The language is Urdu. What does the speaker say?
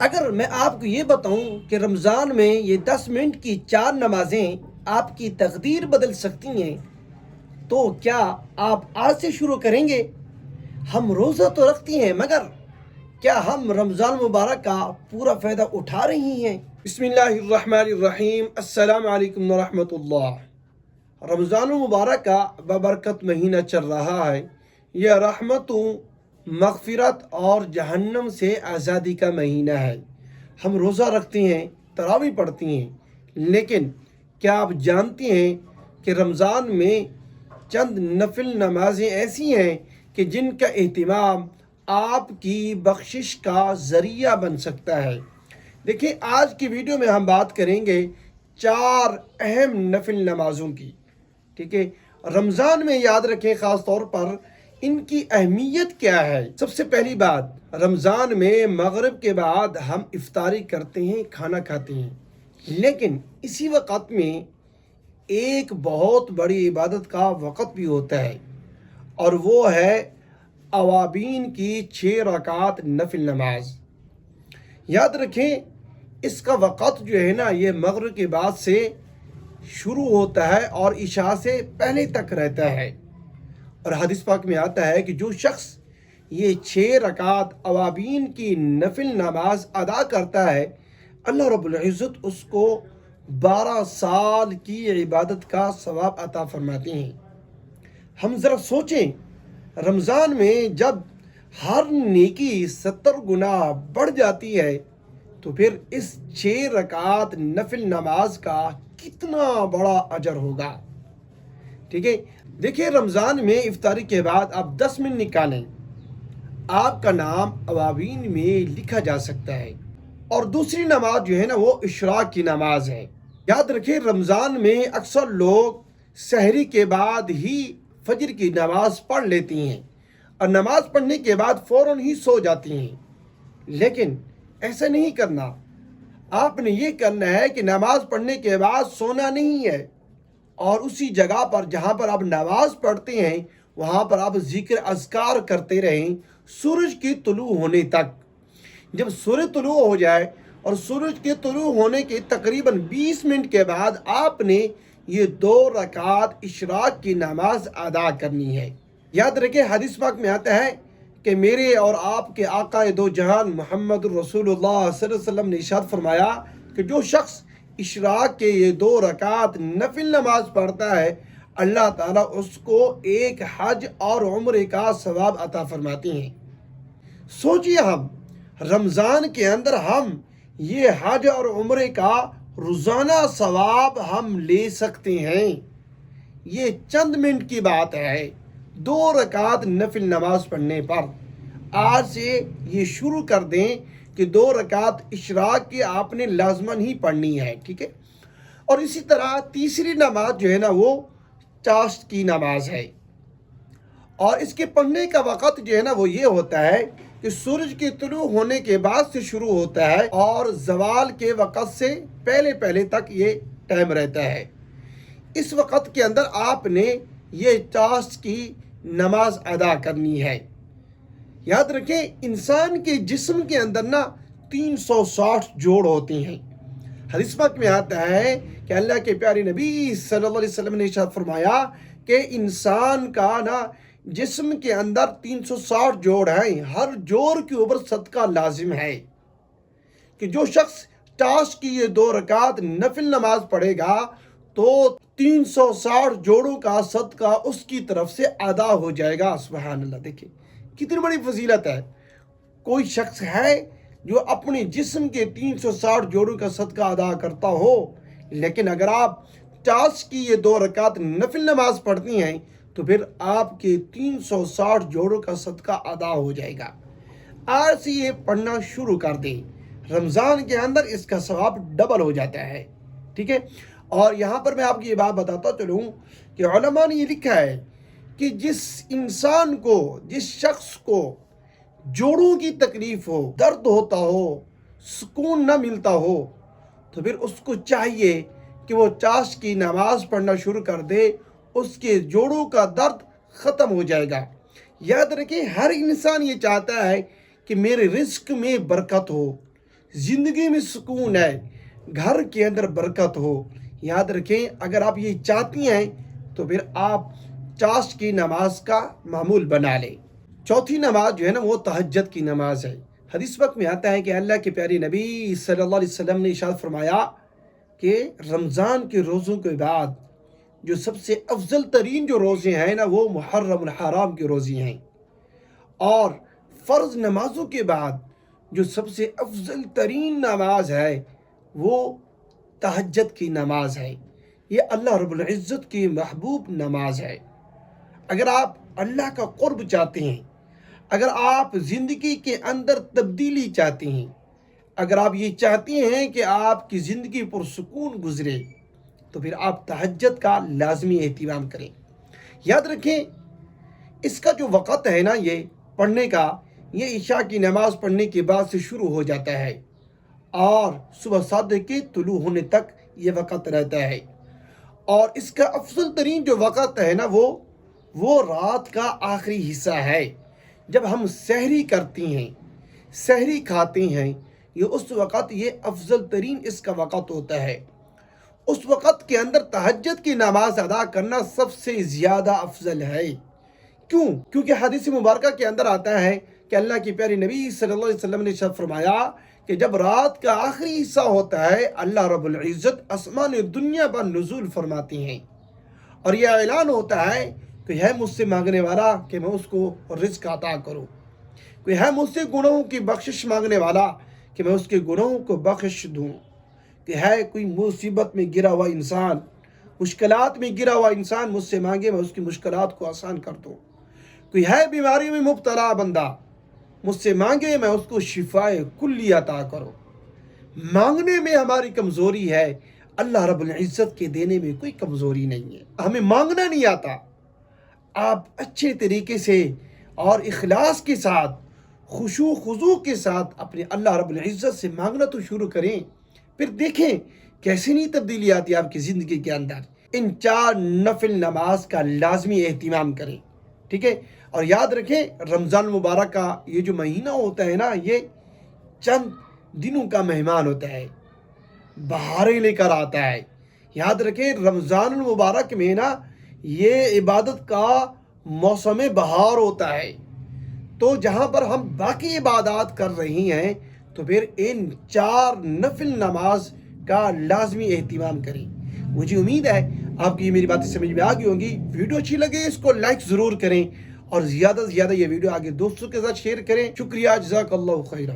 اگر میں آپ کو یہ بتاؤں کہ رمضان میں یہ 10 منٹ کی 4 نمازیں آپ کی تقدیر بدل سکتی ہیں، تو کیا آپ آج سے شروع کریں گے؟ ہم روزہ تو رکھتی ہیں، مگر کیا ہم رمضان مبارک کا پورا فائدہ اٹھا رہی ہیں؟ بسم اللہ الرحمن الرحیم، السلام علیکم ورحمۃ اللہ۔ رمضان المبارک کا ببرکت مہینہ چل رہا ہے۔ یہ رحمتوں، مغفرت اور جہنم سے آزادی کا مہینہ ہے۔ ہم روزہ رکھتے ہیں، تراویح پڑھتی ہیں، لیکن کیا آپ جانتی ہیں کہ رمضان میں چند نفل نمازیں ایسی ہیں کہ جن کا اہتمام آپ کی بخشش کا ذریعہ بن سکتا ہے؟ دیکھیں، آج کی ویڈیو میں ہم بات کریں گے 4 اہم نفل نمازوں کی۔ ٹھیک ہے، رمضان میں یاد رکھیں خاص طور پر ان کی اہمیت کیا ہے۔ سب سے پہلی بات، رمضان میں مغرب کے بعد ہم افطاری کرتے ہیں، کھانا کھاتے ہیں، لیکن اسی وقت میں ایک بہت بڑی عبادت کا وقت بھی ہوتا ہے، اور وہ ہے اوابین کی 6 رکعت نفل نماز۔ یاد رکھیں، اس کا وقت جو ہے نا، یہ مغرب کے بعد سے شروع ہوتا ہے اور عشاء سے پہلے تک رہتا ہے۔ اور حدیث پاک میں آتا ہے کہ جو شخص یہ 6 رکعت اوابین کی نفل نماز ادا کرتا ہے، اللہ رب العزت اس کو 12 سال کی عبادت کا ثواب عطا فرماتے ہیں۔ ہم ذرا سوچیں، رمضان میں جب ہر نیکی 70 گنا بڑھ جاتی ہے، تو پھر اس 6 رکعت نفل نماز کا کتنا بڑا اجر ہوگا۔ ٹھیک ہے، دیکھیں، رمضان میں افطاری کے بعد آپ 10 منٹ نکالیں، آپ کا نام اوابین میں لکھا جا سکتا ہے۔ اور دوسری نماز جو ہے نا، وہ اشراق کی نماز ہے۔ یاد رکھیں، رمضان میں اکثر لوگ سحری کے بعد ہی فجر کی نماز پڑھ لیتی ہیں، اور نماز پڑھنے کے بعد فوراً ہی سو جاتی ہیں، لیکن ایسا نہیں کرنا۔ آپ نے یہ کرنا ہے کہ نماز پڑھنے کے بعد سونا نہیں ہے، اور اسی جگہ پر جہاں پر آپ نماز پڑھتے ہیں وہاں پر آپ ذکر اذکار کرتے رہیں سورج کی طلوع ہونے تک۔ جب سورج طلوع ہو جائے اور سورج کے طلوع ہونے کے تقریباً 20 منٹ کے بعد آپ نے یہ 2 رکعت اشراق کی نماز ادا کرنی ہے۔ یاد رکھیں، حدیث پاک میں آتا ہے کہ میرے اور آپ کے آقا دو جہان محمد رسول اللہ صلی اللہ علیہ وسلم نے ارشاد فرمایا کہ جو شخص اشراق کے یہ 2 رکعت نفل نماز پڑھتا ہے، اللہ تعالیٰ اس کو ایک حج اور عمرے کا ثواب عطا فرماتے ہیں۔ سوچئے، ہم رمضان کے اندر ہم یہ حج اور عمرے کا روزانہ ثواب ہم لے سکتے ہیں۔ یہ چند منٹ کی بات ہے 2 رکعت نفل نماز پڑھنے پر۔ آج سے یہ شروع کر دیں کہ 2 رکعت اشراق کی آپ نے لازماً ہی پڑھنی ہے، ٹھیک ہے۔ اور اسی طرح تیسری نماز جو ہے نا، وہ چاشت کی نماز ہے، اور اس کے پڑھنے کا وقت جو ہے نا، وہ یہ ہوتا ہے کہ سورج کے طلوع ہونے کے بعد سے شروع ہوتا ہے اور زوال کے وقت سے پہلے تک یہ ٹائم رہتا ہے۔ اس وقت کے اندر آپ نے یہ چاشت کی نماز ادا کرنی ہے۔ یاد رکھیں، انسان کے جسم کے اندر نا 360 جوڑ ہوتے ہیں۔ حدیث پاک میں آتا ہے کہ اللہ کے پیارے نبی صلی اللہ علیہ وسلم نے ارشاد فرمایا کہ انسان کا نا جسم کے اندر 360 جوڑ ہیں، ہر جوڑ کے اوپر صدقہ لازم ہے، کہ جو شخص چاشت کی یہ 2 رکعت نفل نماز پڑھے گا تو 360 جوڑوں کا صدقہ اس کی طرف سے ادا ہو جائے گا۔ سبحان اللہ، دیکھیں کتنی بڑی فضیلت ہے۔ کوئی شخص ہے جو اپنے جسم کے 360 جوڑوں کا صدقہ ادا کرتا ہو، لیکن اگر آپ چاشت کی یہ 2 رکعت نفل نماز پڑھتی ہیں تو پھر آپ کے 360 جوڑوں کا صدقہ ادا ہو جائے گا۔ آج سے یہ پڑھنا شروع کر دیں، رمضان کے اندر اس کا ثواب ڈبل ہو جاتا ہے، ٹھیک ہے۔ اور یہاں پر میں آپ کی یہ بات بتاتا چلوں کہ علماء نے یہ لکھا ہے کہ جس انسان کو، جس شخص کو جوڑوں کی تکلیف ہو، درد ہوتا ہو، سکون نہ ملتا ہو، تو پھر اس کو چاہیے کہ وہ چاشت کی نماز پڑھنا شروع کر دے، اس کے جوڑوں کا درد ختم ہو جائے گا۔ یاد رکھیں، ہر انسان یہ چاہتا ہے کہ میرے رزق میں برکت ہو، زندگی میں سکون ہے، گھر کے اندر برکت ہو۔ یاد رکھیں، اگر آپ یہ چاہتی ہیں تو پھر آپ چاشت کی نماز کا معمول بنا لیں۔ چوتھی نماز جو ہے نا وہ تہجد کی نماز ہے۔ حدیث وقت میں آتا ہے کہ اللہ کے پیارے نبی صلی اللہ علیہ وسلم نے ارشاد فرمایا کہ رمضان کے روزوں کے بعد جو سب سے افضل ترین جو روزے ہیں نا وہ محرم الحرام کے روزے ہیں، اور فرض نمازوں کے بعد جو سب سے افضل ترین نماز ہے وہ تہجد کی نماز ہے۔ یہ اللہ رب العزت کی محبوب نماز ہے۔ اگر آپ اللہ کا قرب چاہتے ہیں، اگر آپ زندگی کے اندر تبدیلی چاہتے ہیں، اگر آپ یہ چاہتے ہیں کہ آپ کی زندگی پرسکون گزرے، تو پھر آپ تہجد کا لازمی اہتمام کریں۔ یاد رکھیں، اس کا جو وقت ہے نا یہ پڑھنے کا، یہ عشاء کی نماز پڑھنے کے بعد سے شروع ہو جاتا ہے اور صبح صادق کے طلوع ہونے تک یہ وقت رہتا ہے۔ اور اس کا افضل ترین جو وقت ہے نا وہ رات کا آخری حصہ ہے، جب ہم سحری کرتے ہیں، سحری کھاتے ہیں، یہ اس وقت یہ افضل ترین اس کا وقت ہوتا ہے۔ اس وقت کے اندر تہجد کی نماز ادا کرنا سب سے زیادہ افضل ہے۔ کیوں؟ کیونکہ حدیث مبارکہ کے اندر آتا ہے کہ اللہ کی پیاری نبی صلی اللہ علیہ وسلم نے ارشاد فرمایا کہ جب رات کا آخری حصہ ہوتا ہے، اللہ رب العزت آسمان دنیا پر نزول فرماتے ہیں اور یہ اعلان ہوتا ہے کہ ہے مجھ سے مانگنے والا کہ میں اس کو رزق عطا کروں، کوئی ہے مجھ سے گناہوں کی بخشش مانگنے والا کہ میں اس کے گناہوں کو بخش دوں، کہ ہے کوئی مصیبت میں گرا ہوا انسان، مشکلات میں گرا ہوا انسان مجھ سے مانگے، میں اس کی مشکلات کو آسان کر دوں، کوئی ہے بیماری میں مبتلا بندہ مجھ سے مانگے، میں اس کو شفائے کلی عطا کروں۔ مانگنے میں ہماری کمزوری ہے، اللہ رب العزت کے دینے میں کوئی کمزوری نہیں ہے۔ ہمیں مانگنا نہیں آتا، آپ اچھے طریقے سے اور اخلاص کے ساتھ، خشوع خضوع کے ساتھ اپنے اللہ رب العزت سے مانگنا تو شروع کریں، پھر دیکھیں کیسے نہیں تبدیلی آتی آپ کی زندگی کے اندر۔ ان 4 نفل نماز کا لازمی اہتمام کریں، ٹھیک ہے؟ اور یاد رکھیں، رمضان مبارک کا یہ جو مہینہ ہوتا ہے نا، یہ چند دنوں کا مہمان ہوتا ہے، بہاریں لے کر آتا ہے۔ یاد رکھیں، رمضان المبارک میں نا یہ عبادت کا موسم بہار ہوتا ہے، تو جہاں پر ہم باقی عبادات کر رہی ہیں تو پھر ان 4 نفل نماز کا لازمی اہتمام کریں۔ مجھے امید ہے آپ کی یہ میری باتیں سمجھ میں آ گئی ہوں گی۔ ویڈیو اچھی لگے اس کو لائک ضرور کریں اور زیادہ سے زیادہ یہ ویڈیو آگے دوستوں کے ساتھ شیئر کریں۔ شکریہ، جزاک اللہ خیرہ۔